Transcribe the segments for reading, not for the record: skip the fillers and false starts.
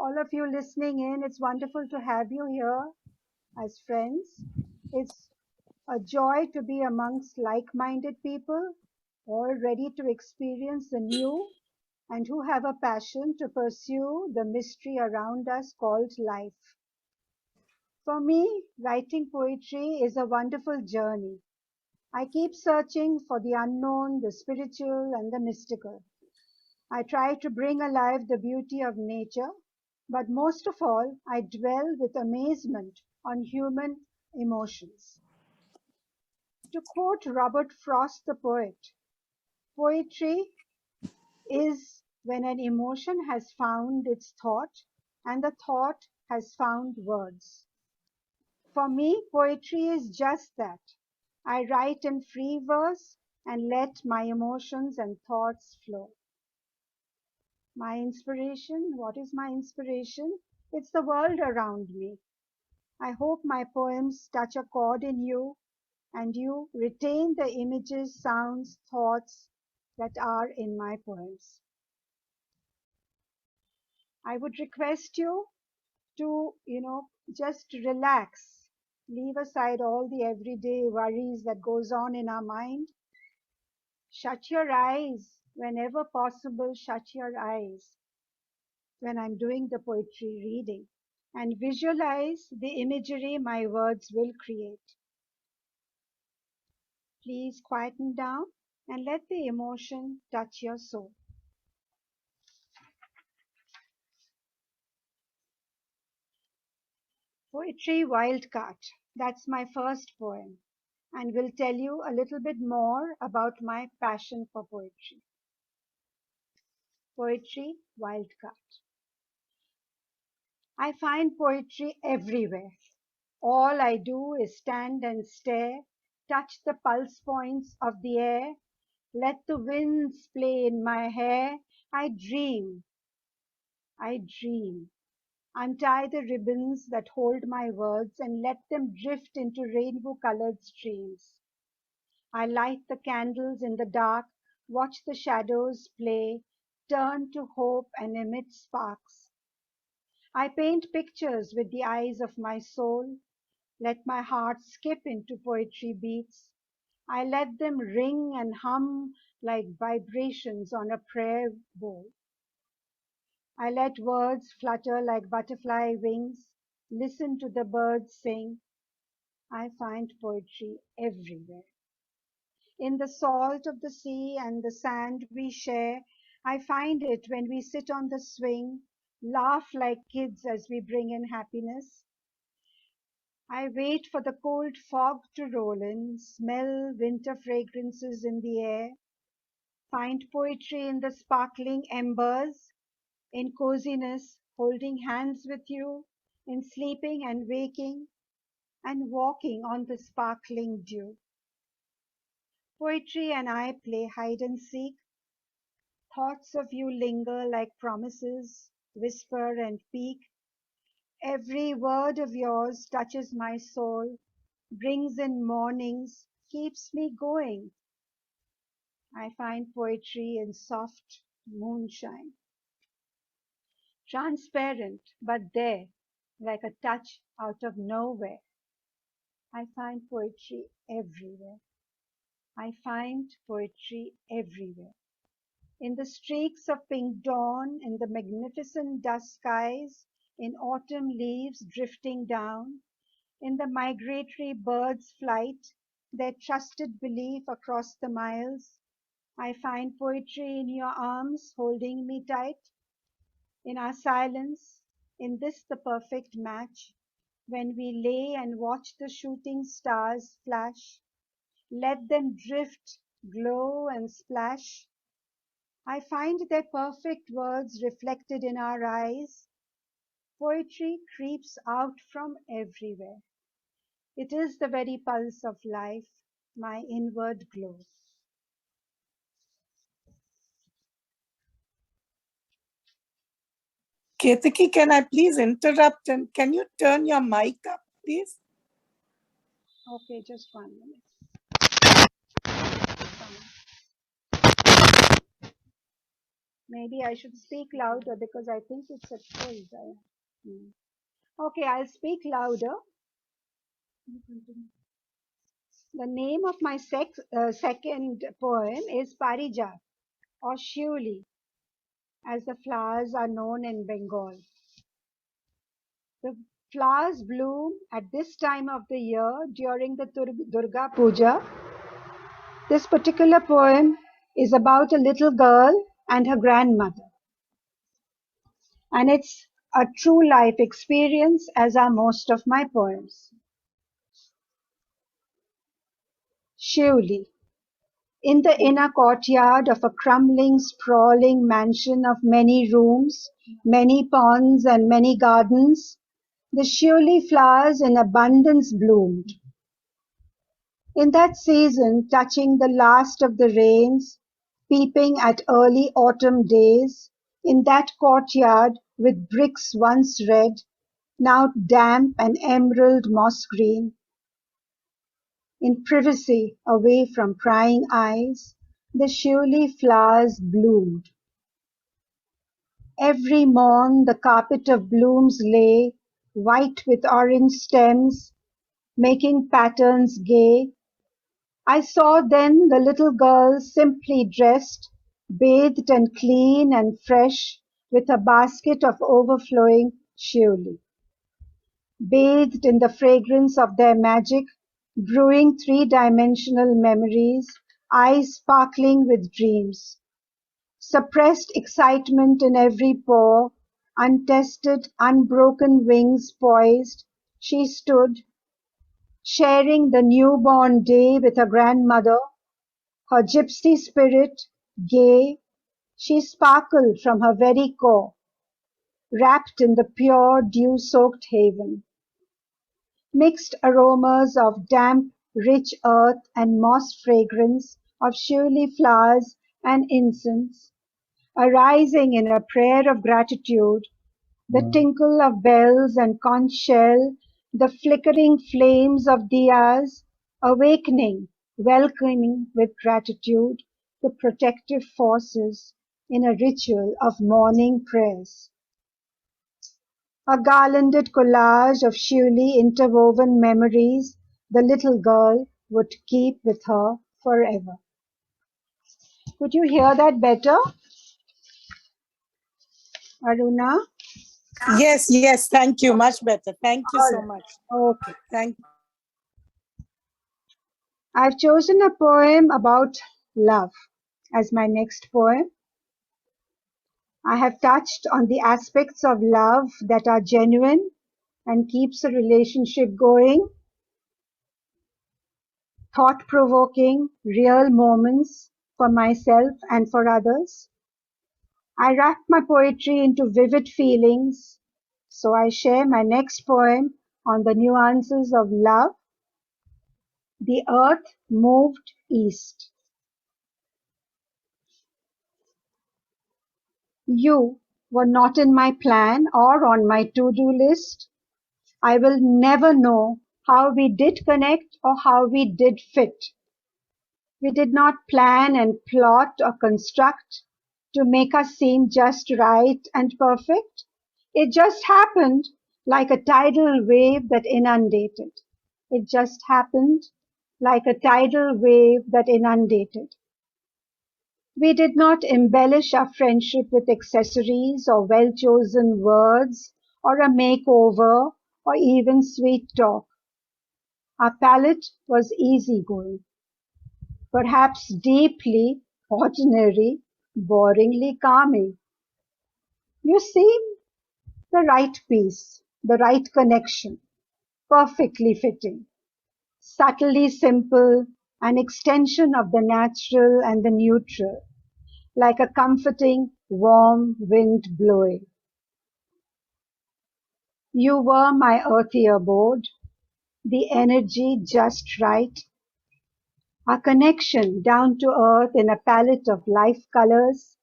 all of you listening in. It's wonderful to have you here as friends. It's a joy to be amongst like-minded people, all ready to experience the new and who have a passion to pursue the mystery around us called life. For me, writing poetry is a wonderful journey. I keep searching for the unknown, the spiritual, and the mystical. I try to bring alive the beauty of nature, but most of all, I dwell with amazement on human emotions. To quote Robert Frost the poet, poetry is when an emotion has found its thought and the thought has found words. For me, poetry is just that. I write in free verse and let my emotions and thoughts flow. My inspiration, what is my inspiration? It's the world around me. I hope my poems touch a chord in you and you retain the images, sounds, thoughts that are in my poems. I would request you to, just relax, leave aside all the everyday worries that goes on in our mind. Shut your eyes whenever possible, shut your eyes when I'm doing the poetry reading and visualize the imagery my words will create. Please quieten down and let the emotion touch your soul. Poetry Wildcat. That's my first poem and will tell you a little bit more about my passion for poetry. Poetry Wildcat. I find poetry everywhere. All I do is stand and stare, touch the pulse points of the air, let the winds play in my hair. I dream, I dream. Untie the ribbons that hold my words and let them drift into rainbow-colored streams. I light the candles in the dark, watch the shadows play, turn to hope and emit sparks. I paint pictures with the eyes of my soul, let my heart skip into poetry beats. I let them ring and hum like vibrations on a prayer bowl. I let words flutter like butterfly wings, listen to the birds sing. I find poetry everywhere. In the salt of the sea and the sand we share, I find it when we sit on the swing, laugh like kids as we bring in happiness. I wait for the cold fog to roll in, smell winter fragrances in the air, find poetry in the sparkling embers, in coziness, holding hands with you, in sleeping and waking, and walking on the sparkling dew. Poetry and I play hide and seek. Thoughts of you linger like promises, whisper and peek. Every word of yours touches my soul, brings in mornings, keeps me going. I find poetry in soft moonshine, transparent but there, like a touch out of nowhere. I find poetry everywhere. I find poetry everywhere. In the streaks of pink dawn, in the magnificent dusk skies, in autumn leaves drifting down, in the migratory birds' flight, their trusted belief across the miles. I find poetry in your arms holding me tight, in our silence, in this the perfect match, when we lay and watch the shooting stars flash, let them drift, glow and splash. I find their perfect words reflected in our eyes. Poetry creeps out from everywhere. It is the very pulse of life, my inward glow. Ketaki, can I please interrupt and can you turn your mic up, please? Okay, just 1 minute. Maybe I should speak louder because I think it's at full. Right? Okay, I'll speak louder. The name of my second poem is Parijat or Shiuli, as the flowers are known in Bengal. The flowers bloom at this time of the year during the Durga Puja. This particular poem is about a little girl and her grandmother, and it's a true life experience, as are most of my poems. Shiuli. In the inner courtyard of a crumbling, sprawling mansion of many rooms, many ponds, and many gardens, the Shiuli flowers in abundance bloomed. In that season, touching the last of the rains, peeping at early autumn days, in that courtyard with bricks once red, now damp and emerald moss green, in privacy away from prying eyes, the Shiuli flowers bloomed. Every morn the carpet of blooms lay, white with orange stems, making patterns gay. I saw then the little girl simply dressed, bathed and clean and fresh, with a basket of overflowing Shiuli, bathed in the fragrance of their magic, brewing three-dimensional memories, eyes sparkling with dreams. Suppressed excitement in every pore, untested, unbroken wings poised, she stood, sharing the newborn day with her grandmother, her gypsy spirit gay, she sparkled from her very core, wrapped in the pure dew-soaked haven. Mixed aromas of damp, rich earth and moss fragrance, of Shiuli flowers and incense, arising in a prayer of gratitude, the tinkle of bells and conch shell, the flickering flames of diyas, awakening, welcoming with gratitude the protective forces in a ritual of morning prayers. A garlanded collage of Shiuli interwoven memories the little girl would keep with her forever. Could you hear that better, Aruna? Yes, yes. Thank you. Much better. Thank you All so much. right. Okay. Thank I've chosen a poem about love as my next poem. I have touched on the aspects of love that are genuine and keeps a relationship going, thought-provoking, real moments for myself and for others. I wrap my poetry into vivid feelings, so I share my next poem on the nuances of love. The earth moved east. You were not in my plan or on my to-do list. I will never know how we did connect or how we did fit. We did not plan and plot or construct to make us seem just right and perfect. It just happened like a tidal wave that inundated. It just happened like a tidal wave that inundated. We did not embellish our friendship with accessories or well-chosen words or a makeover or even sweet talk. Our palate was easygoing, perhaps deeply ordinary, boringly calming. You seem the right piece, the right connection, perfectly fitting, subtly simple, an extension of the natural and the neutral, like a comforting, warm wind blowing. You were my earthy abode, the energy just right, a connection down to earth in a palette of life colors,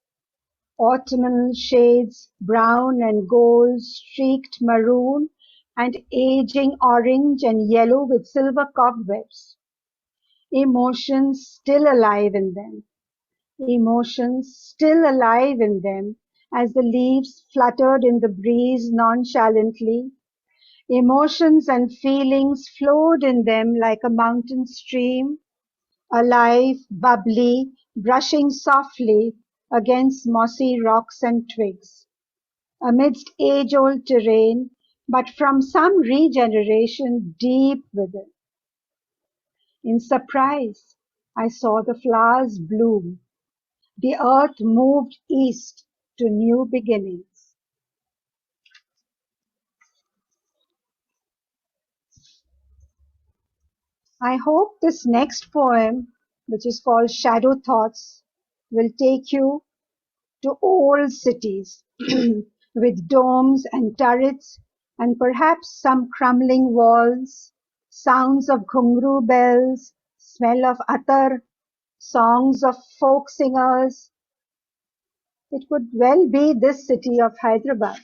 autumnal shades, brown and gold, streaked maroon, and aging orange and yellow with silver cobwebs, emotions still alive in them, emotions still alive in them as the leaves fluttered in the breeze nonchalantly. Emotions and feelings flowed in them like a mountain stream, alive, bubbly, brushing softly against mossy rocks and twigs, amidst age-old terrain, but from some regeneration deep within. In surprise, I saw the flowers bloom. The earth moved east to new beginnings. I hope this next poem, which is called Shadow Thoughts, will take you to old cities with domes and turrets and perhaps some crumbling walls, sounds of ghungru bells, smell of attar, songs of folk singers. It could well be this city of Hyderabad.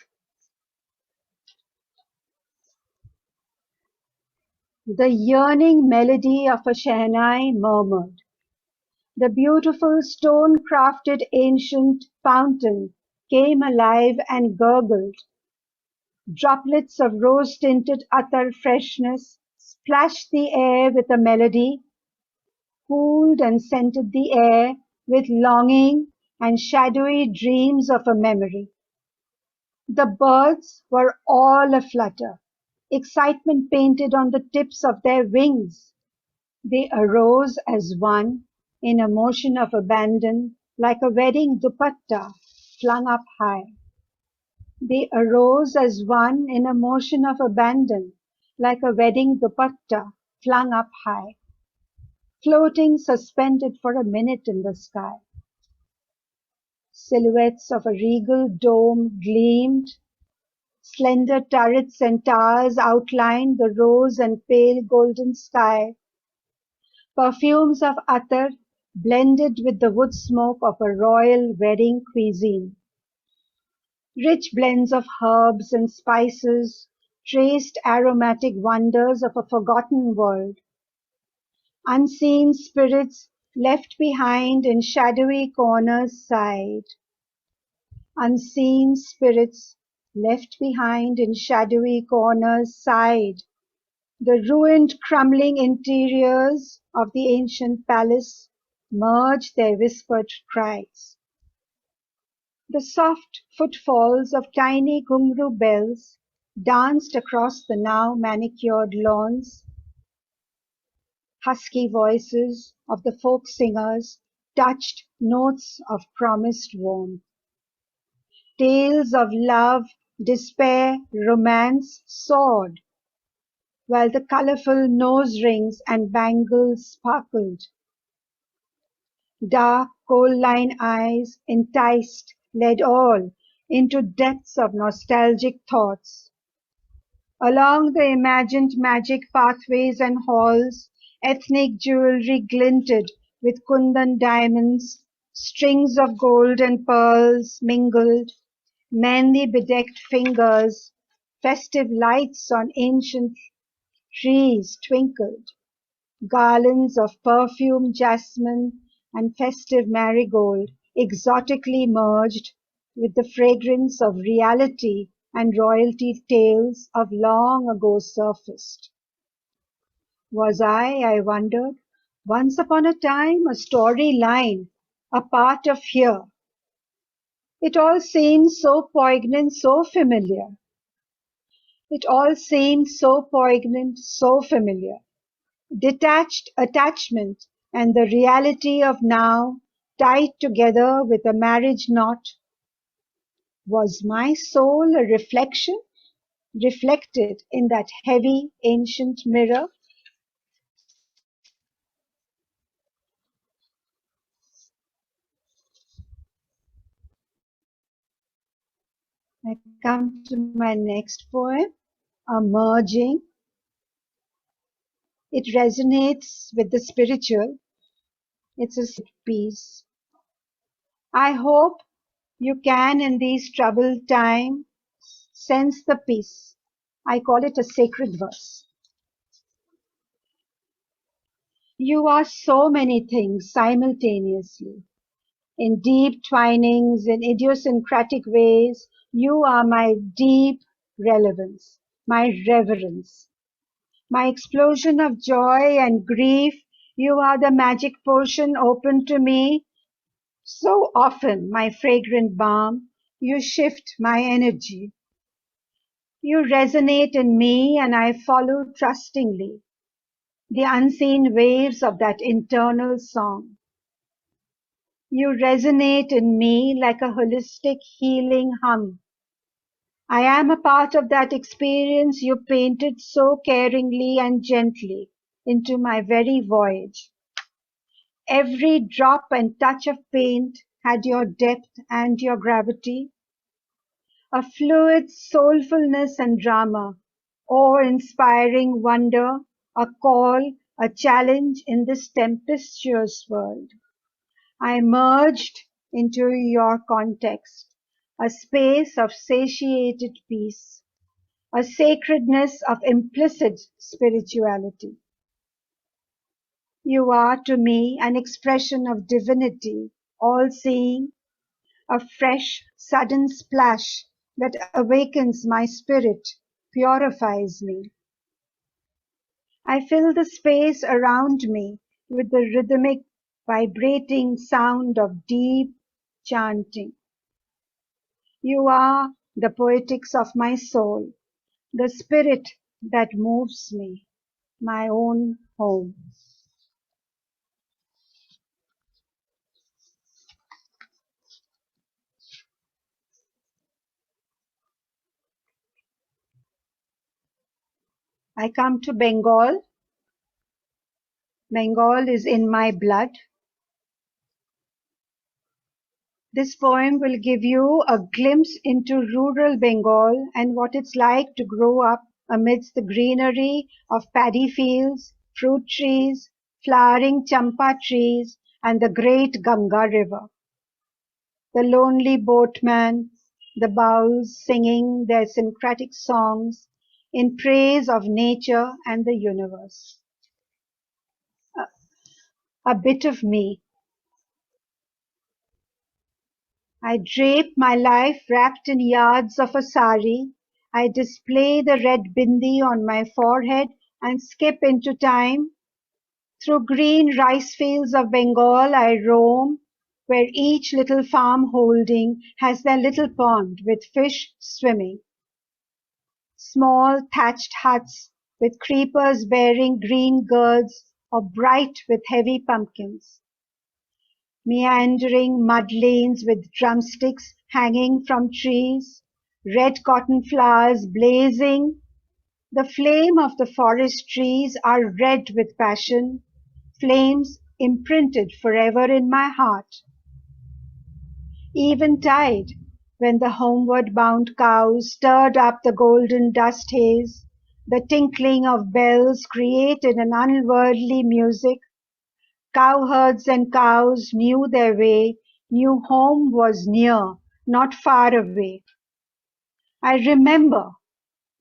The yearning melody of a Shehnai murmured. The beautiful stone-crafted ancient fountain came alive and gurgled. Droplets of rose-tinted attar freshness splashed the air with a melody, cooled and scented the air with longing and shadowy dreams of a memory. The birds were all aflutter, excitement painted on the tips of their wings. They arose as one in a motion of abandon, like a wedding dupatta flung up high. They arose as one in a motion of abandon, like a wedding dupatta flung up high, floating suspended for a minute in the sky. Silhouettes of a regal dome gleamed, slender turrets and towers outlined the rose and pale golden sky. Perfumes of attar blended with the wood smoke of a royal wedding cuisine. Rich blends of herbs and spices traced aromatic wonders of a forgotten world. Unseen spirits left behind in shadowy corners sighed. Unseen spirits left behind in shadowy corners sighed. The ruined, crumbling interiors of the ancient palace merged their whispered cries. The soft footfalls of tiny ghungru bells danced across the now manicured lawns. Husky voices of the folk singers touched notes of promised warmth. Tales of love, despair, romance soared, while the colorful nose rings and bangles sparkled. Dark, coal-line eyes enticed, led all into depths of nostalgic thoughts. Along the imagined magic pathways and halls, ethnic jewelry glinted with kundan diamonds, strings of gold and pearls mingled, mehndi bedecked fingers, festive lights on ancient trees twinkled. Garlands of perfumed jasmine and festive marigold exotically merged with the fragrance of reality and royalty tales of long ago surfaced. Was I wondered, once upon a time a story line, a part of here? It all seemed so poignant, so familiar. It all seemed so poignant, so familiar. Detached attachment and the reality of now tied together with a marriage knot. Was my soul a reflection reflected in that heavy ancient mirror? I come to my next poem, A Merging. It resonates with the spiritual. It's a piece. I hope you can, in these troubled times, sense the peace. I call it a sacred verse. You are so many things simultaneously. In deep twinings, in idiosyncratic ways, you are my deep relevance, my reverence, my explosion of joy and grief. You are the magic potion open to me. So often, my fragrant balm, you shift my energy. You resonate in me and I follow trustingly the unseen waves of that internal song. You resonate in me like a holistic healing hum. I am a part of that experience you painted so caringly and gently into my very voyage. Every drop and touch of paint had your depth and your gravity, a fluid soulfulness and drama, awe-inspiring wonder, a call, a challenge in this tempestuous world. I merged into your context, a space of satiated peace, a sacredness of implicit spirituality. You are to me an expression of divinity, all-seeing, a fresh, sudden splash that awakens my spirit, purifies me. I fill the space around me with the rhythmic, vibrating sound of deep chanting. You are the poetics of my soul, the spirit that moves me, my own home. I come to Bengal. Bengal is in my blood. This poem will give you a glimpse into rural Bengal and what it's like to grow up amidst the greenery of paddy fields, fruit trees, flowering champa trees, and the great Ganga River. The lonely boatman, the bowls singing their syncretic songs in praise of nature and the universe. A bit of me. I drape my life wrapped in yards of a sari. I display the red bindi on my forehead and skip into time. Through green rice fields of Bengal I roam, where each little farm holding has their little pond with fish swimming. Small thatched huts with creepers bearing green gourds or bright with heavy pumpkins. Meandering mud lanes with drumsticks hanging from trees, red cotton flowers blazing. The flame of the forest trees are red with passion, flames imprinted forever in my heart. Eventide, when the homeward bound cows stirred up the golden dust haze, the tinkling of bells created an unworldly music. Cowherds and cows knew their way, knew home was near, not far away. I remember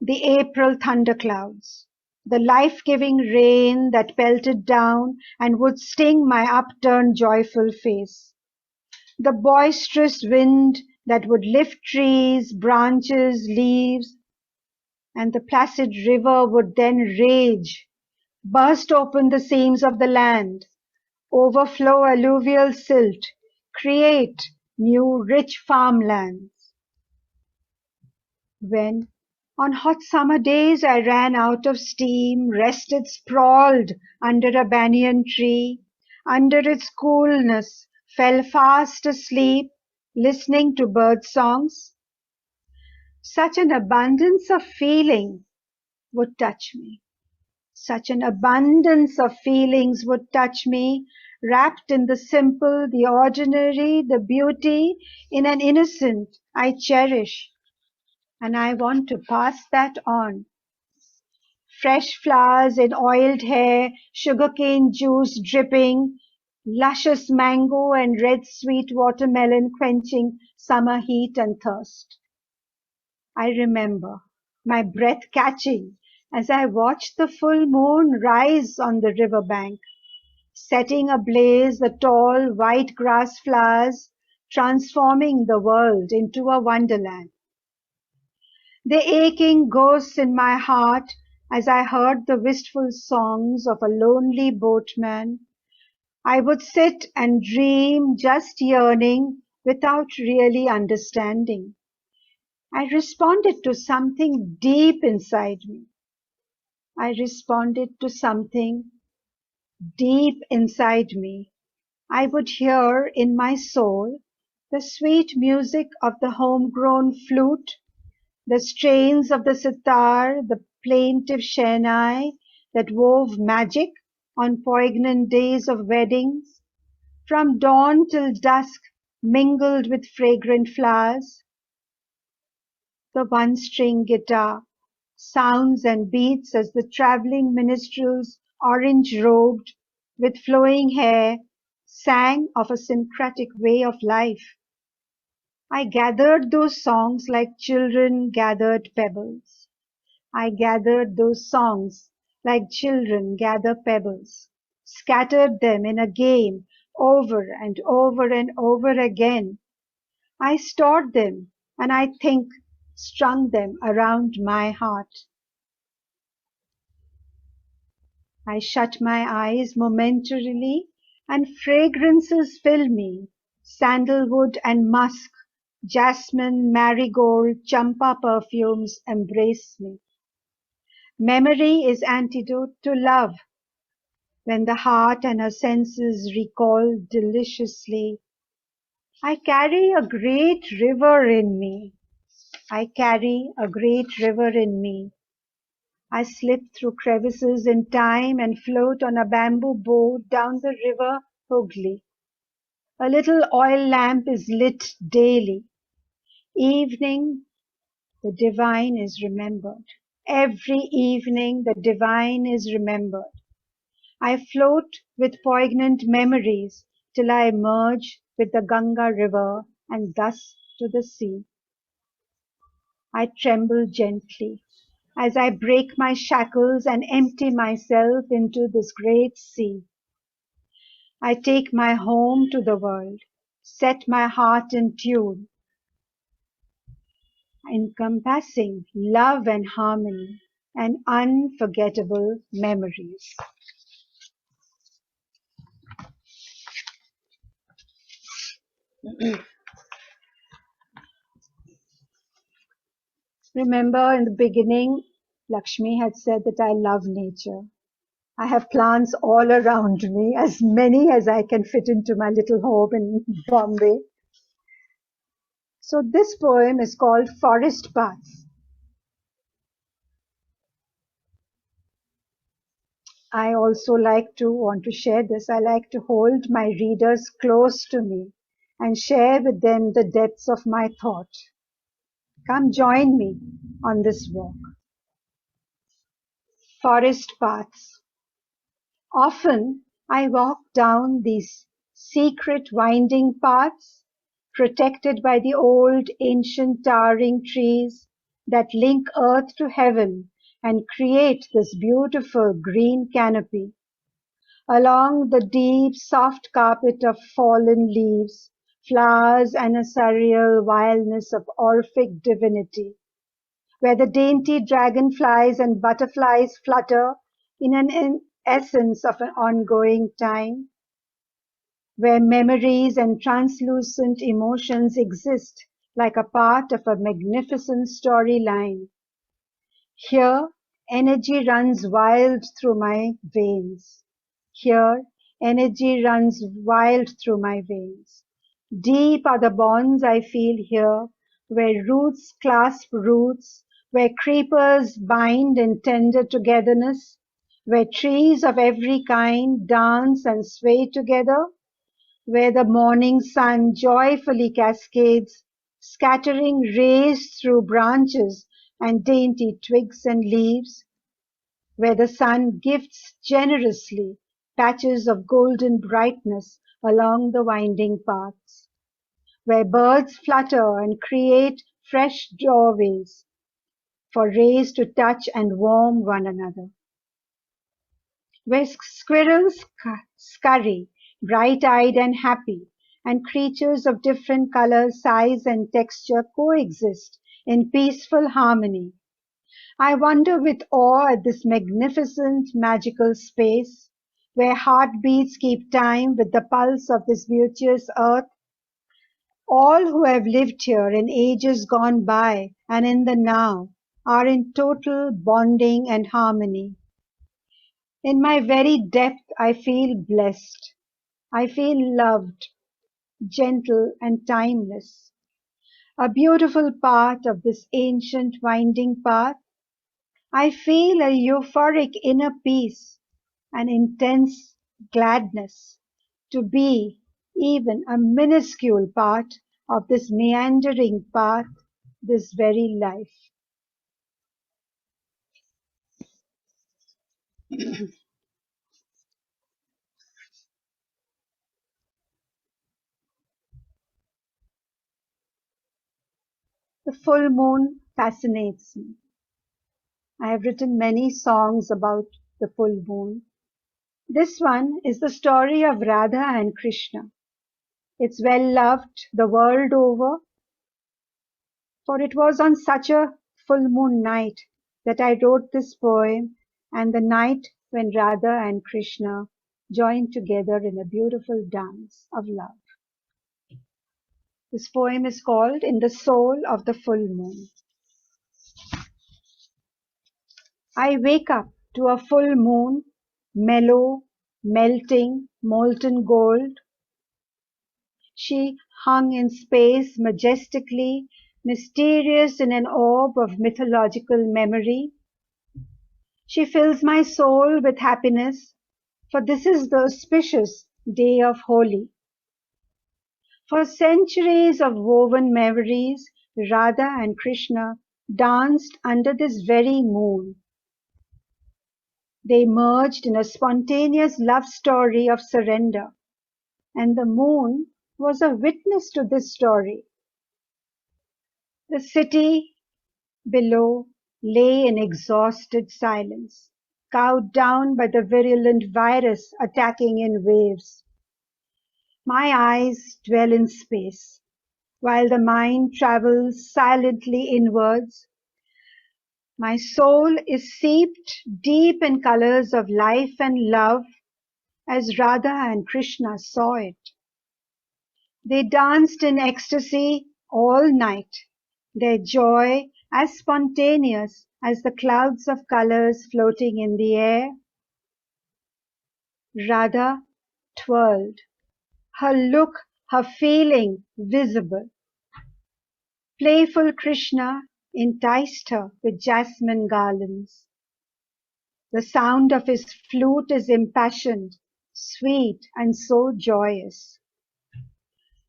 the April thunderclouds, the life-giving rain that pelted down and would sting my upturned joyful face, the boisterous wind that would lift trees, branches, leaves, and the placid river would then rage, burst open the seams of the land, overflow alluvial silt, create new rich farmlands. When, on hot summer days, I ran out of steam, rested sprawled under a banyan tree, under its coolness, fell fast asleep, listening to bird songs, such an abundance of feeling would touch me. Such an abundance of feelings would touch me, wrapped in the simple, the ordinary, the beauty, in an innocent I cherish, and I want to pass that on. Fresh flowers in oiled hair, sugarcane juice dripping, luscious mango and red sweet watermelon quenching summer heat and thirst. I remember my breath catching as I watched the full moon rise on the river bank, setting ablaze the tall white grass flowers, transforming the world into a wonderland. The aching ghosts in my heart as I heard the wistful songs of a lonely boatman. I would sit and dream, just yearning without really understanding. I responded to something deep inside me. I responded to something deep inside me. I would hear in my soul the sweet music of the homegrown flute, the strains of the sitar, the plaintive shehnai that wove magic on poignant days of weddings, from dawn till dusk mingled with fragrant flowers. The one-string guitar sounds and beats as the travelling minstrels, orange-robed, with flowing hair, sang of a syncretic way of life. I gathered those songs like children gathered pebbles. I gathered those songs like children gather pebbles, scattered them in a game over and over and over again. I stored them, and I think strung them around my heart. I shut my eyes momentarily, and fragrances fill me, sandalwood and musk, jasmine, marigold, champa perfumes embrace me. Memory is antidote to love, when the heart and her senses recall deliciously. I carry a great river in me. I carry a great river in me. I slip through crevices in time and float on a bamboo boat down the river Hooghly. A little oil lamp is lit daily. Evening, the divine is remembered. Every evening, the divine is remembered. I float with poignant memories till I merge with the Ganga river and thus to the sea. I tremble gently as I break my shackles and empty myself into this great sea. I take my home to the world, set my heart in tune, encompassing love and harmony and unforgettable memories. Remember in the beginning, Lakshmi had said that I love nature. I have plants all around me, as many as I can fit into my little home in Bombay. So this poem is called Forest Paths. I also want to share this. I like to hold my readers close to me and share with them the depths of my thought. Come join me on this walk. Forest Paths. Often I walk down these secret winding paths, protected by the old ancient towering trees that link earth to heaven and create this beautiful green canopy. Along the deep, soft carpet of fallen leaves, flowers and a surreal wildness of Orphic divinity, where the dainty dragonflies and butterflies flutter in an essence of an ongoing time, where memories and translucent emotions exist like a part of a magnificent storyline. Here, energy runs wild through my veins. Here, energy runs wild through my veins. Deep are the bonds I feel here, where roots clasp roots, where creepers bind in tender togetherness, where trees of every kind dance and sway together, where the morning sun joyfully cascades, scattering rays through branches and dainty twigs and leaves, where the sun gifts generously patches of golden brightness along the winding paths, where birds flutter and create fresh doorways for rays to touch and warm one another. where squirrels scurry, bright-eyed and happy, and creatures of different color, size, and texture coexist in peaceful harmony. I wonder with awe at this magnificent magical space, where heartbeats keep time with the pulse of this beauteous earth. All who have lived here in ages gone by and in the now are in total bonding and harmony. In my very depth I feel blessed. I feel loved, gentle and timeless. A beautiful part of this ancient winding path. I feel a euphoric inner peace, an intense gladness to be even a minuscule part of this meandering path, this very life. The full moon fascinates me. I have written many songs about the full moon. This one is the story of Radha and Krishna. It's well loved the world over, for it was on such a full moon night that I wrote this poem, and the night when Radha and Krishna joined together in a beautiful dance of love. This poem is called In the Soul of the Full Moon. I wake up to a full moon, mellow, melting, molten gold. She hung in space majestically, mysterious in an orb of mythological memory. She fills my soul with happiness, for this is the auspicious day of Holi. For centuries of woven memories, Radha and Krishna danced under this very moon. They merged in a spontaneous love story of surrender, and the moon was a witness to this story. The city below lay in exhausted silence, cowed down by the virulent virus attacking in waves. My eyes dwell in space, while the mind travels silently inwards. My soul is seeped deep in colors of life and love as Radha and Krishna saw it. They danced in ecstasy all night, their joy as spontaneous as the clouds of colors floating in the air. Radha twirled, her look, her feeling visible. Playful Krishna enticed her with jasmine garlands. The sound of his flute is impassioned, sweet, and so joyous.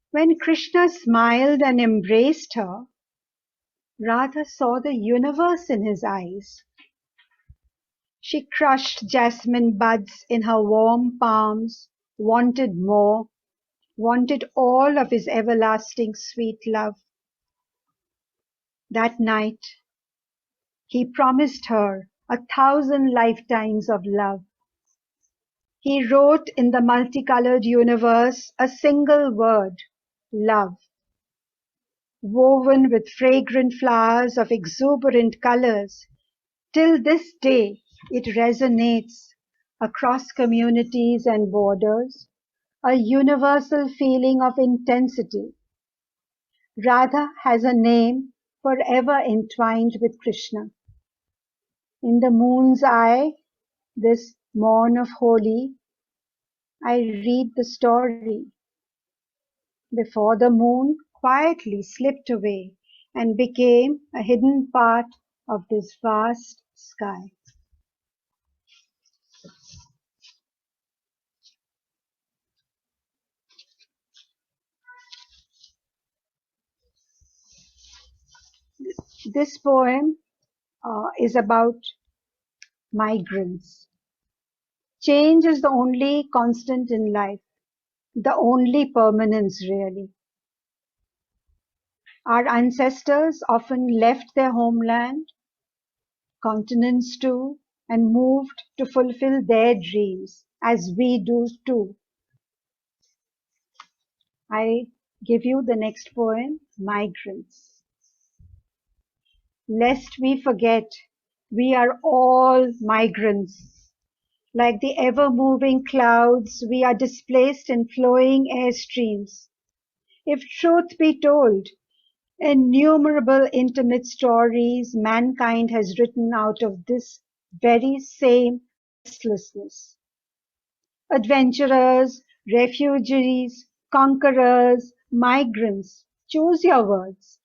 When Krishna smiled and embraced her, Radha saw the universe in his eyes. She crushed jasmine buds in her warm palms, wanted more, wanted all of his everlasting sweet love. That night, he promised her 1,000 lifetimes of love. He wrote in the multicolored universe a single word, love. Woven with fragrant flowers of exuberant colors, till this day it resonates across communities and borders, a universal feeling of intensity. Radha has a name forever entwined with Krishna. In the moon's eye, this morn of Holi, I read the story. Before the moon quietly slipped away and became a hidden part of this vast sky. This poem is about migrants. Change is the only constant in life, the only permanence really. Our ancestors often left their homeland, continents too, and moved to fulfill their dreams, as we do too. I give you the next poem, Migrants. Lest we forget, we are all migrants. Like the ever-moving clouds, we are displaced in flowing airstreams. If truth be told, innumerable intimate stories mankind has written out of this very same restlessness. Adventurers, refugees, conquerors, migrants, choose your words.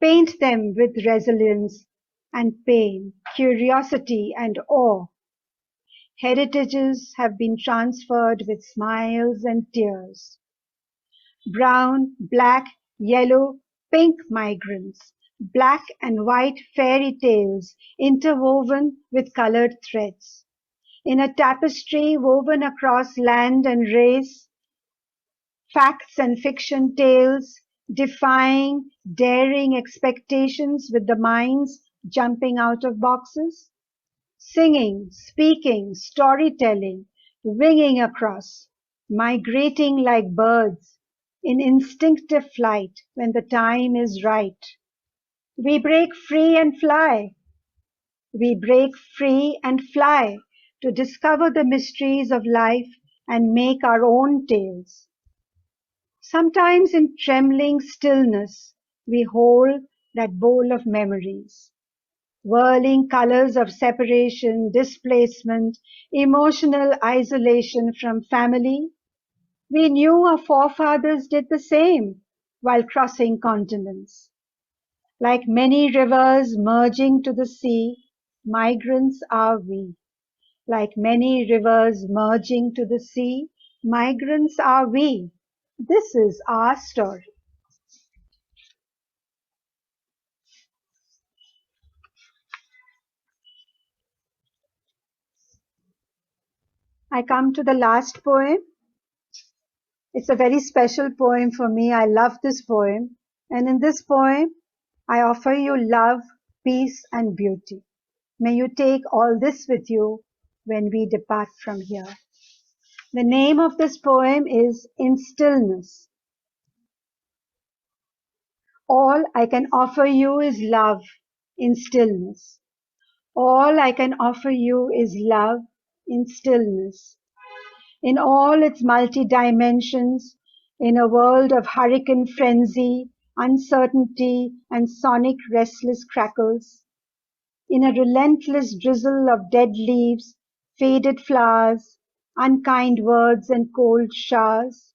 Paint them with resilience and pain, curiosity and awe. Heritages have been transferred with smiles and tears. Brown, black, yellow, pink migrants, black and white fairy tales interwoven with colored threads. In a tapestry woven across land and race, facts and fiction tales, defying daring expectations with the minds jumping out of boxes, singing, speaking, storytelling, winging across, migrating like birds in instinctive flight when the time is right. We break free and fly. We break free and fly to discover the mysteries of life and make our own tales. Sometimes in trembling stillness we hold that bowl of memories, whirling colors of separation, displacement, emotional isolation from family. We knew our forefathers did the same while crossing continents. Like many rivers merging to the sea, migrants are we. Like many rivers merging to the sea, migrants are we. This is our story. I come to the last poem. It's a very special poem for me. I love this poem. And in this poem, I offer you love, peace, and beauty. May you take all this with you when we depart from here. The name of this poem is In Stillness. All I can offer you is love in stillness. All I can offer you is love in stillness. In all its multi-dimensions, in a world of hurricane frenzy, uncertainty, and sonic restless crackles, in a relentless drizzle of dead leaves, faded flowers, unkind words, and cold showers.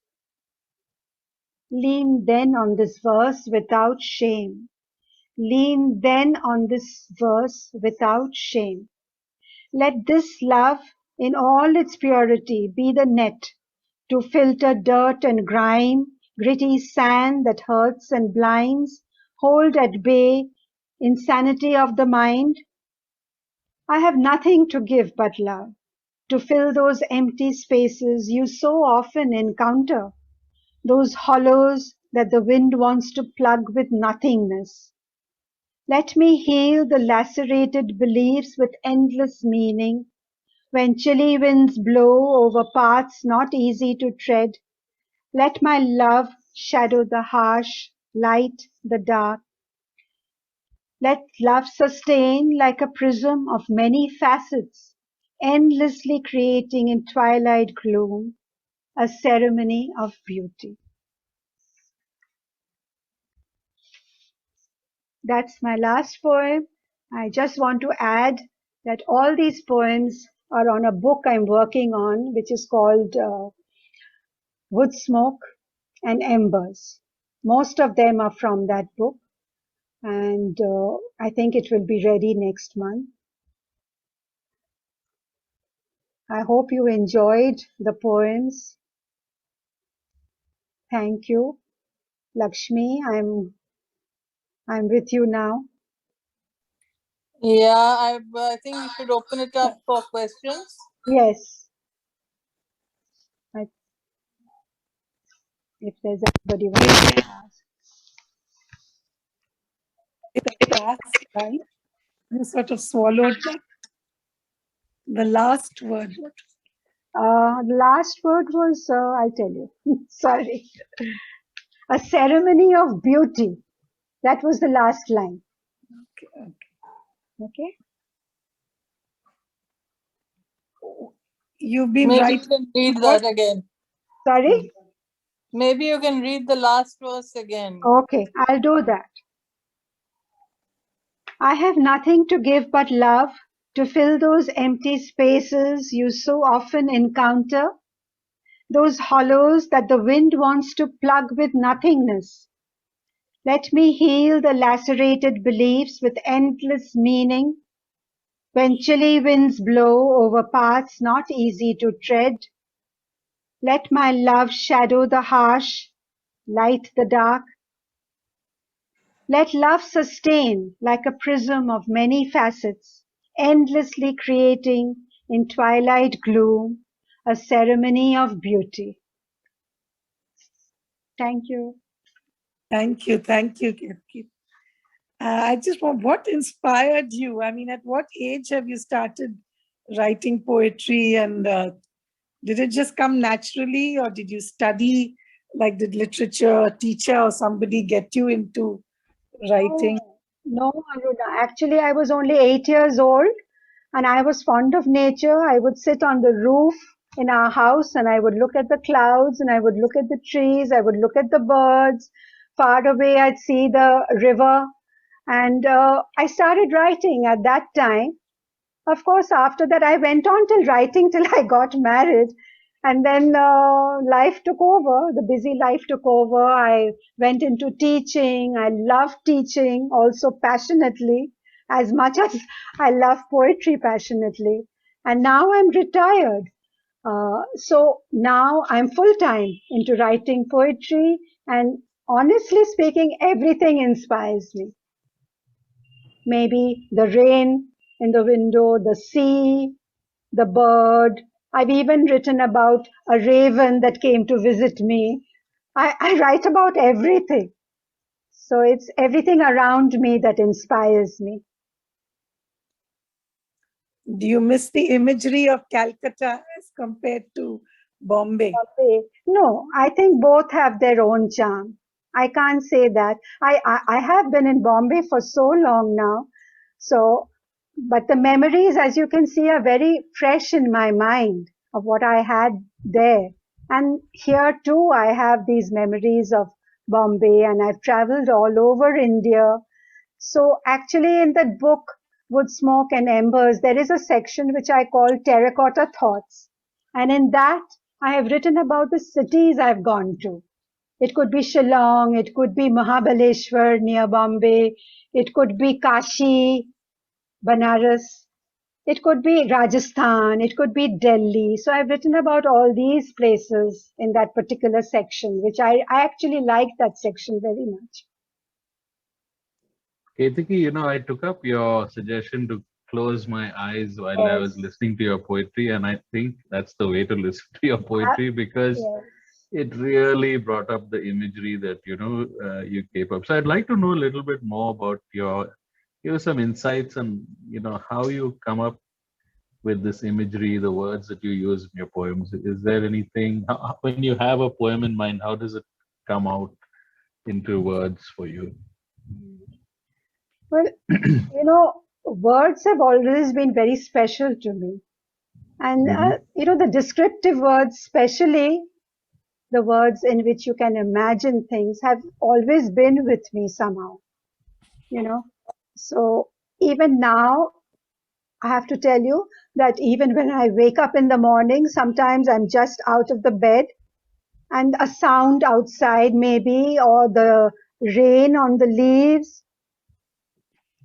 Lean then on this verse without shame. Lean then on this verse without shame. Let this love in all its purity be the net to filter dirt and grime, gritty sand that hurts and blinds, hold at bay insanity of the mind. I have nothing to give but love, to fill those empty spaces you so often encounter, those hollows that the wind wants to plug with nothingness. Let me heal the lacerated beliefs with endless meaning. When chilly winds blow over paths not easy to tread, let my love shadow the harsh, light the dark. Let love sustain like a prism of many facets, endlessly creating in twilight gloom a ceremony of beauty. That's my last poem. I just want to add that all these poems are on a book I'm working on, which is called Wood Smoke and Embers. Most of them are from that book, and I think it will be ready next month. I hope you enjoyed the poems. Thank you. Lakshmi, I'm with you now. Yeah, I think we should open it up for questions. Yes. I, if there's anybody wants to ask. Right? You sort of swallowed that. The last word. The last word was, I'll tell you. Sorry. A ceremony of beauty. That was the last line. Okay. Okay. You've been Maybe right. you can read What? that again. Sorry. Maybe you can read the last verse again. Okay, I'll do that. I have nothing to give but love to fill those empty spaces you so often encounter, those hollows that the wind wants to plug with nothingness. Let me heal the lacerated beliefs with endless meaning when chilly winds blow over paths not easy to tread. Let my love shadow the harsh, light the dark. Let love sustain like a prism of many facets, endlessly creating in twilight gloom a ceremony of beauty. Thank you. Thank you. Thank you, Ketaki. I just want, what inspired you? I mean, at what age have you started writing poetry? And did it just come naturally, or did you study, like did literature teacher or somebody get you into writing? No, Aruna. Actually, I was only 8 years old and I was fond of nature. I would sit on the roof in our house and I would look at the clouds and I would look at the trees. I would look at the birds. Far away, I'd see the river. And I started writing at that time. Of course, after that, I went on till writing till I got married. And then life took over, the busy life took over. I went into teaching. I love teaching also passionately, as much as I love poetry passionately. And now I'm retired. So now I'm full time into writing poetry. And honestly speaking, everything inspires me. Maybe the rain in the window, the sea, the bird. I've even written about a raven that came to visit me. I write about everything. So it's everything around me that inspires me. Do you miss the imagery of Calcutta as compared to Bombay? No, I think both have their own charm. I can't say that. I have been in Bombay for so long now. So, but the memories, as you can see, are very fresh in my mind of what I had there. And here too, I have these memories of Bombay and I've traveled all over India. So actually in that book, Wood, Smoke and Embers, there is a section which I call Terracotta Thoughts. And in that, I have written about the cities I've gone to. It could be Shillong, it could be Mahabaleshwar near Bombay, it could be Kashi, Banaras, it could be Rajasthan, it could be Delhi. So I've written about all these places in that particular section, which I actually like that section very much. Ketaki, I took up your suggestion to close my eyes while I was Yes. listening to your poetry, and I think that's the way to listen to your poetry because Yes. it really brought up the imagery that you keep up. So I'd like to know a little bit more about give us some insights on how you come up with this imagery, the words that you use in your poems. Is there anything when you have a poem in mind, how does it come out into words for you? Well, words have always been very special to me. And, the descriptive words, especially the words in which you can imagine things, have always been with me somehow, So even now, I have to tell you that even when I wake up in the morning, sometimes I'm just out of the bed and a sound outside maybe, or the rain on the leaves,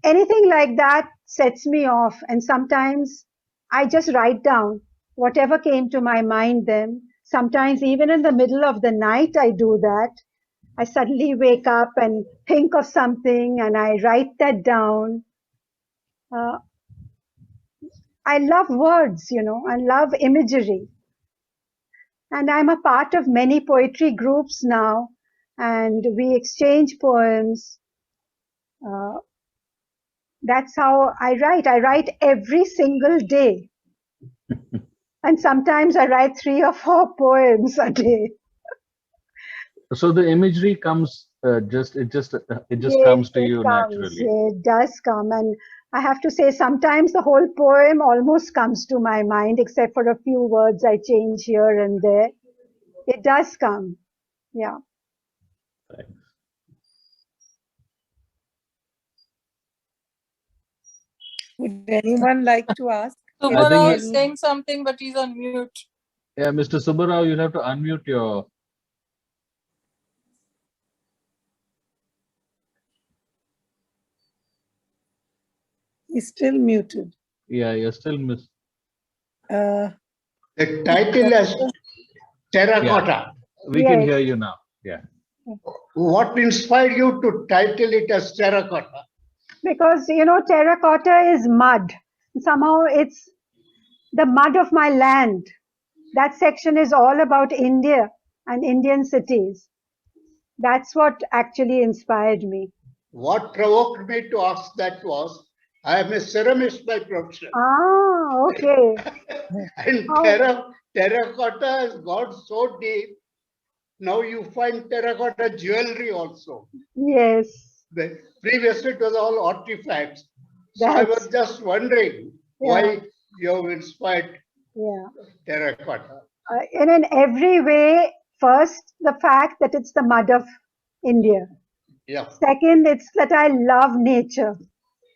anything like that sets me off. And sometimes I just write down whatever came to my mind then. Sometimes even in the middle of the night, I do that. I suddenly wake up and think of something and I write that down. I love words, I love imagery. And I'm a part of many poetry groups now, and we exchange poems. That's how I write. I write every single day. And sometimes I write 3 or 4 poems a day. So the imagery comes it just Yes, comes to it you comes. naturally. Yeah, it does come. And I have to say, sometimes the whole poem almost comes to my mind, except for a few words I change here and there. It does come. Yeah. Thanks. Would anyone like to ask? I think Subbarao is saying something, but he's on mute. yeah, Mr. Subbarao, you'll have to unmute your. He's still muted. Yeah, you're still miss. Uh, The title is Terracotta. We can Yes. hear you now. Yeah. What inspired you to title it as Terracotta? Because, terracotta is mud. Somehow it's the mud of my land. That section is all about India and Indian cities. That's what actually inspired me. What provoked me to ask that was, I am a ceramist by profession. Ah, okay. And Oh, terracotta has gone so deep. Now you find terracotta jewelry also. yes. Previously it was all artifacts. So I was That's, just wondering yeah, why you have inspired yeah. terracotta. And in every way, first, the fact that it's the mud of India. Yeah, Second, it's that I love nature.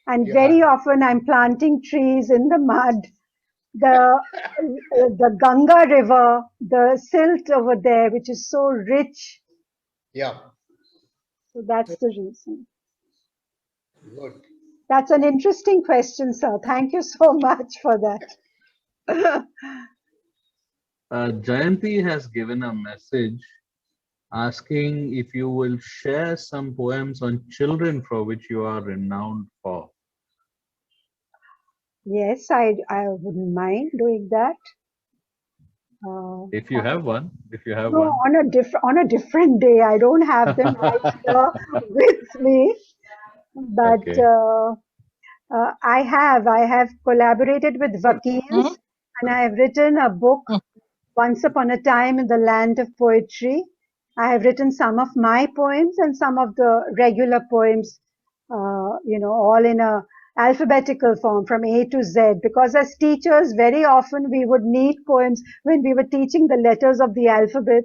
And yeah, very often I'm planting trees in the mud. The Ganga River, the silt over there, which is so rich. yeah. So that's the reason. Good. That's an interesting question, sir. Thank you so much for that. Jayanti has given a message asking if you will share some poems on children for which you are renowned for. Yes, I wouldn't mind doing that. If you have one, No, on a different day. I don't have them right here with me, but Okay. I have collaborated with Vakils, Hmm? and I have written a book, Once Upon a Time in the Land of Poetry. I have written some of my poems and some of the regular poems, all in a alphabetical form from A to Z. Because as teachers, very often we would need poems when we were teaching the letters of the alphabet.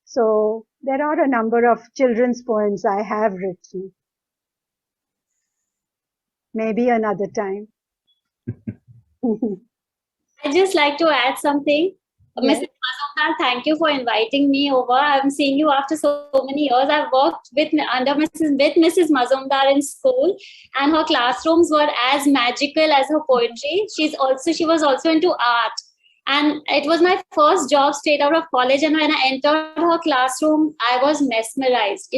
So there are a number of children's poems I have written. Maybe another time. I'd just like to add something. Yes. Mrs. Mazumdar, thank you for inviting me over. I haven't seen you after so many years. I've worked with Mrs. Mazumdar in school, and her classrooms were as magical as her poetry. She was also into art. And it was my first job straight out of college. And when I entered her classroom, I was mesmerized.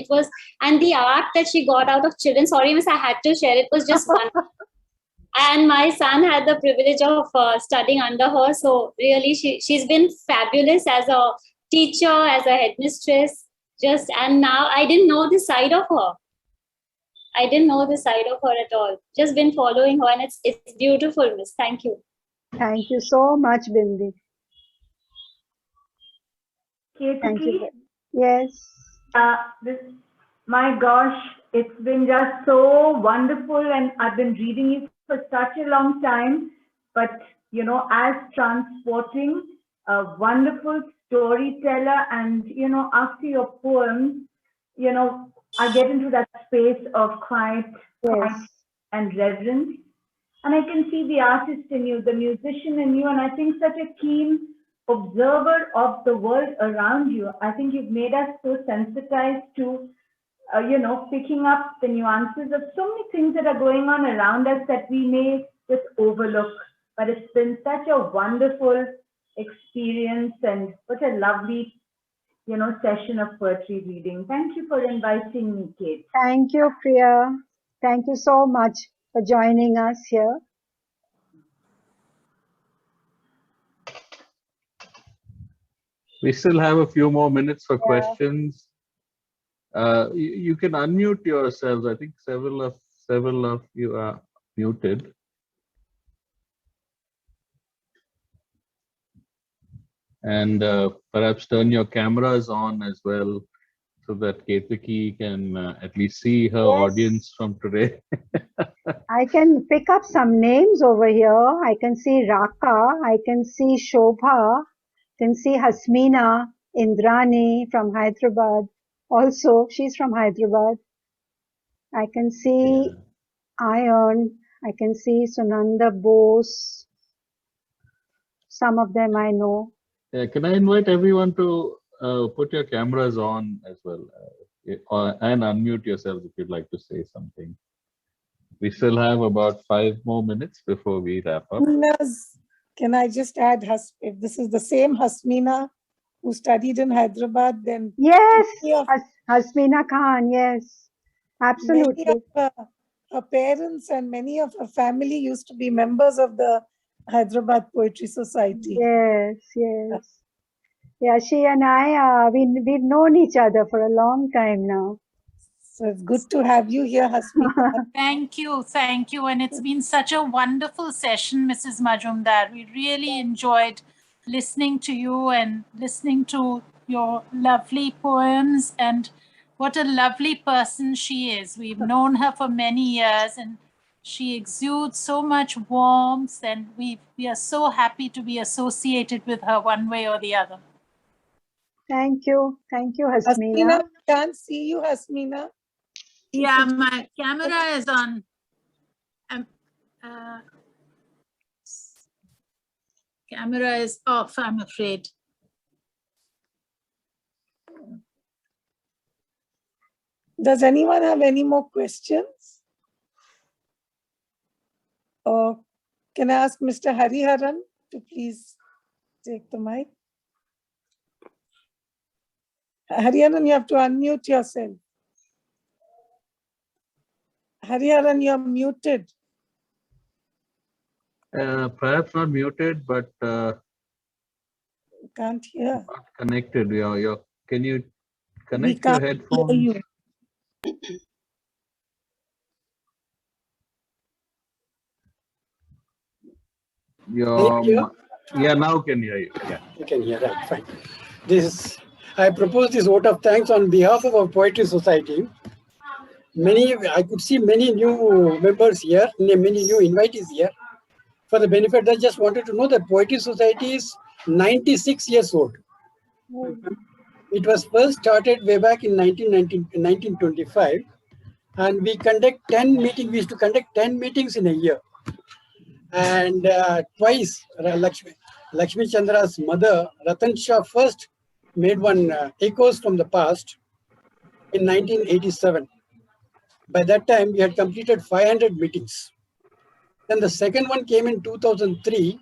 And the art that she got out of children, sorry, miss, I had to share it, was just one. And my son had the privilege of studying under her. So really, she's been fabulous as a teacher, as a headmistress. And now I didn't know this side of her. I didn't know the side of her at all. Just been following her, and it's beautiful, miss. Thank you. Thank you so much, Bindi. Thank you. Ketaki, Yes. my gosh, it's been just so wonderful, and I've been reading you for such a long time. But as transporting a wonderful storyteller, and after your poems, I get into that space of quiet Yes. and reverence. And I can see the artist in you, the musician in you, and I think such a keen observer of the world around you. I think you've made us so sensitized to, picking up the nuances of so many things that are going on around us that we may just overlook. But it's been such a wonderful experience, and what a lovely, session of poetry reading. Thank you for inviting me, Kate. Thank you, Priya. Thank you so much for joining us here. We still have a few more minutes for Yeah. questions. You can unmute yourselves. I think several of you are muted. And perhaps turn your cameras on as well, so that Ketaki can at least see her Yes, audience from today. I can pick up some names over here. I can see Raka, I can see Shobha, can see Hasmina, Indrani from Hyderabad. Also, she's from Hyderabad. I can Yeah. see Iron. I can see Sunanda Bose. Some of them I know. Yeah, can I invite everyone to put your cameras on as well, and unmute yourselves if you'd like to say something. We still have about 5 more minutes before we wrap up. Can I just add, if this is the same Hasmina who studied in Hyderabad, then Yes, many of, Hasmina Khan. Yes, many absolutely. of her parents and many of her family used to be members of the Hyderabad Poetry Society. Yes, yes. Yeah, she and I, we've known each other for a long time now. So it's good to have you here, Hasmina. Thank you. Thank you. And it's been such a wonderful session, Mrs. Majumdar. We really enjoyed listening to you and listening to your lovely poems, and what a lovely person she is. We've known her for many years, and she exudes so much warmth, and we are so happy to be associated with her one way or the other. Thank you, Hasmina. Hasmina, can't see you, Hasmina. Yeah, my camera is on. Camera is off, I'm afraid. Does anyone have any more questions? Or can I ask Mr. Hariharan to please take the mic? Hariharan, you have to unmute yourself. Hariharan, you're muted. Perhaps not muted, but Can't hear. not connected. Can you We connect can't your hear headphones? you. Yeah, now can hear you. Yeah. You can hear, right, fine. I propose this vote of thanks on behalf of our Poetry Society. I could see many new members here, many new invitees here. For the benefit, I just wanted to know that Poetry Society is 96 years old. It was first started way back in 1925, and we conduct 10 meetings. We used to conduct 10 meetings in a year. And twice, Lakshmi Chandra's mother, Ratan Shah, first made one Echoes from the Past in 1987. By that time, we had completed 500 meetings. Then the second one came in 2003.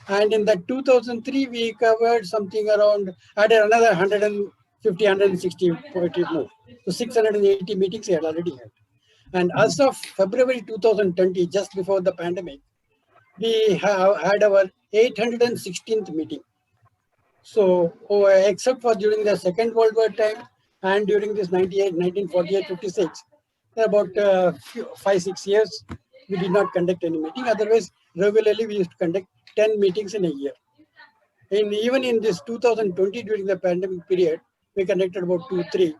And in that 2003, we covered something around, added another 150, 160 poetry more. So 680 meetings we had already had. And as of February 2020, just before the pandemic, we have had our 816th meeting. So, except for during the Second World War time and during this 1948, 56, about 5-6 years, we did not conduct any meeting. Otherwise, regularly we used to conduct 10 meetings in a year. And even in this 2020, during the pandemic period, we conducted about 2-3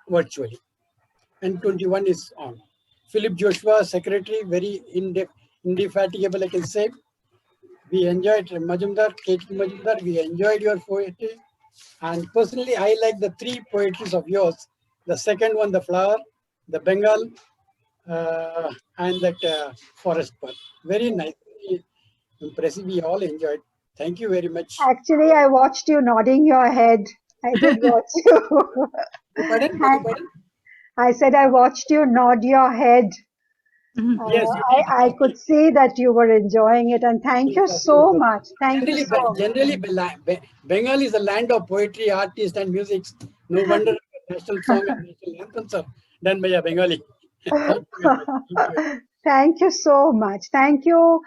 virtually. And 21 is on. Philip Joshua, secretary, very indefatigable, I can say. We enjoyed Mazumdar, Ketaki Mazumdar, we enjoyed your poetry. And personally, I like the 3 poetries of yours. The second one, The Flower, the Bengal, and that Forest Bird. Very nice, very impressive. We all enjoyed. Thank you very much. Actually, I watched you nodding your head. I did watch you. Pardon? I said I watched you nod your head. Yes, I could see that you were enjoying it, and thank you so much. Thank you so much. Generally, Bengal is a land of poetry, artists, and music. No wonder national song and national anthems are done by a Bengali. Thank you so much. Thank you,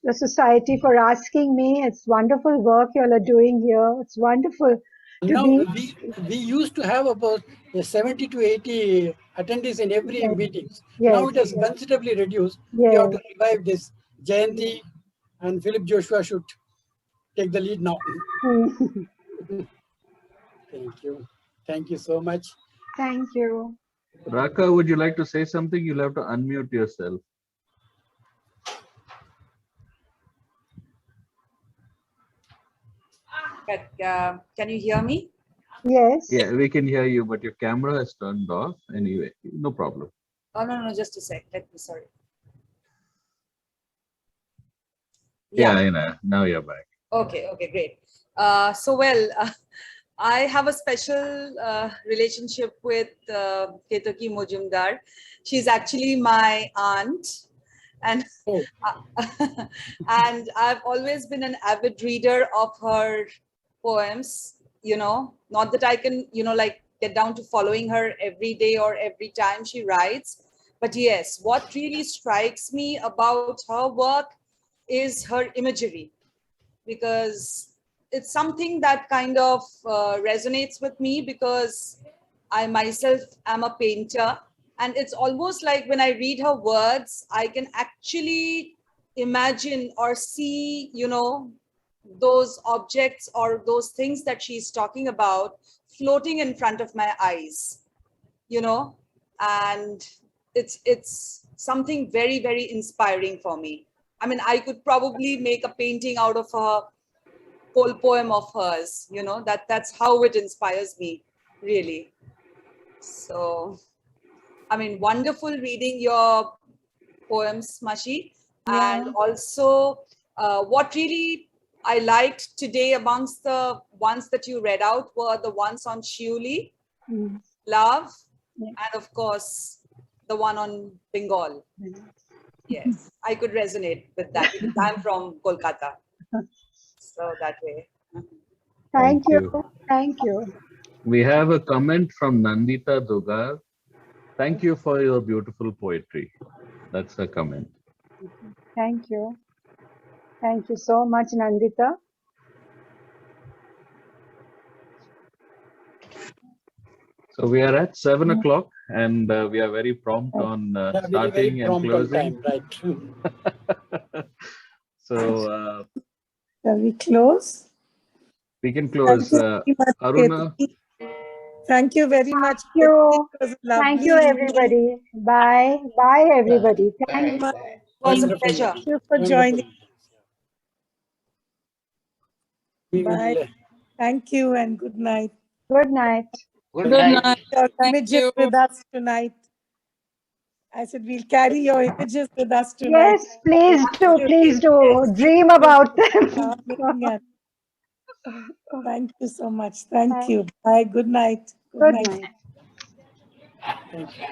the society, for asking me. It's wonderful work you all are doing here. It's wonderful to Now, be. we used to have about 70 to 80 attendees in every Yes. meeting. Yes. Now it has considerably reduced. Yes. We have to revive this. Jayanti and Philip Joshua should take the lead now. Hmm. Thank you. Thank you so much. Thank you. Raka, would you like to say something? You'll have to unmute yourself. But, can you hear me? Yes. Yeah, we can hear you, but your camera is turned off. Anyway, no problem. Oh, no, just a sec. Let me, sorry. Yeah, I know. Now you're back. Okay, great. I have a special relationship with Ketaki Mazumdar. She's actually my aunt, and and I've always been an avid reader of her poems. You know, not that I can, like get down to following her every day or every time she writes, but yes, what really strikes me about her work is her imagery, because it's something that kind of resonates with me, because I myself am a painter, and it's almost like when I read her words, I can actually imagine or see, those objects or those things that she's talking about floating in front of my eyes, and it's something very, very inspiring for me. I mean, I could probably make a painting out of a whole poem of hers, that's how it inspires me, really. So, I mean, wonderful reading your poems, Mashi. Yeah. And also, what really I liked today amongst the ones that you read out were the ones on Shiuli, love, and of course, the one on Bengal. Yes, I could resonate with that because I'm from Kolkata. So that way. Thank you. Thank you. We have a comment from Nandita Dogar. Thank you for your beautiful poetry. That's a comment. Thank you. Thank you so much, Nandita. So we are at 7 o'clock, and we are very prompt on starting very and prompt on closing. time, right? So Shall we close? we can close. Thank you very much, Aruna. Ketaki. Thank you very much. Thank you. It was a lovely Thank you, everybody. Bye. Bye, everybody. Thank you. It was a pleasure. Thank you for joining. We Bye. will, Thank you and good night. Good night. Good night. Your Thank images you. with us tonight. I said we'll carry your images with us tonight. Yes, please do. Please do. Dream about them. Looking at. Thank you so much. Thank you. Bye. Good night. Good night. Thank you.